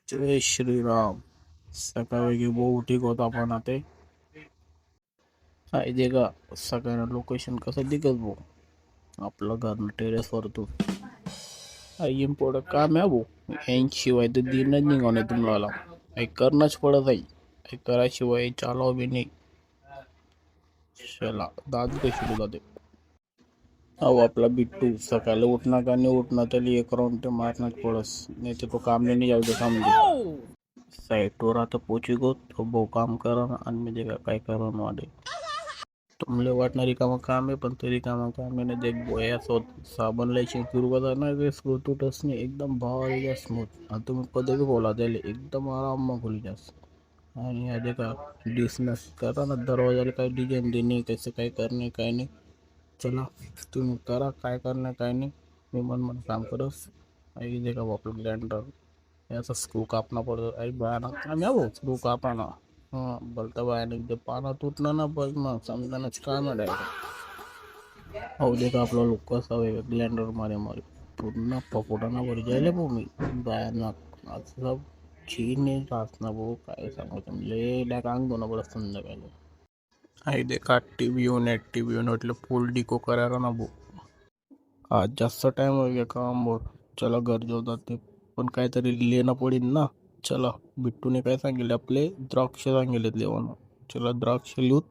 जय श्रीराम. सकाळी भाऊ ठीक होता पण आता काय दे का सगळ्यांना लोकेशन कसं दिगत भाऊ आपलं घर टेरेस वर तू इम्पोर्ट काम आहे भाऊ यांशिवाय तर दिनच निघावणे तुम्हाला काही करणंच पडत आहे काही कराशिवाय चालव बी नाही. चला दाद कशी जाते अहो आपला बिट्टू सकाळी उठणार का नाही उठणार त्याला एक राऊंड ते मारण्याच पडस नाही तर तो काम नाही जाऊ दे समजे साईटवर आता पोची गो तो भाऊ काम करा आणि मी जे काय करा वाटे तुमले वाटणारी कामं काम आहे पण तरी कामं काम आहे ना देख बोया साबण लायची सुरू करणार ते स्क्रू तुटस नाही एकदम भारी स्मूथ आणि तुम्ही कधी बी बोला त्याला एकदम आराम मग खोली जास्त आणि आधी का डिसनस करा ना दरवाजाला काही डिझाईन देणे कसं काय करणे काय नाही. चला तुम्ही करा काय करणार काय नाही मी मन काम करस आई दे का आपलं ब्लेंडर याचा स्क्रू कापणं पडतो आई भयानक काम आहे स्क्रू कापाना हां बोलता बायाने ते पाना तुटणं ना बस मग समजानच काम आहे हो दे का आपला लोक कसा आहे ब्लेंडर मारे पूर्ण पकोडाना वर जायला भाऊ मी भयानक असं चीन राहत ना भाऊ काय सांगू तुमले अंग दोन बरं संध्याकाळी आई दे का टी व्ही म्हटलं फुल डिको करायला ना भाऊ आज जास्त टाइम हो गया काम बोर चला घर जाऊ ते पण काहीतरी लेणं पडेल ना. चला बिट्टूने काय सांगितले आपले द्राक्ष सांगितले लेवानं चला द्राक्ष लिहूत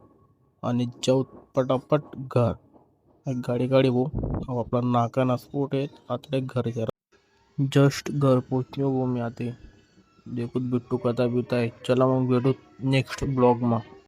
आणि जाऊ पटापट घर गाडी भाऊ अहो आपला नाकाना स्पोट आहे आता घर जरा जस्ट घर पोचलो भाऊ मी आता देखूत बिट्टू कथा बिता आहे चला मग भेटू नेक्स्ट ब्लॉग मा.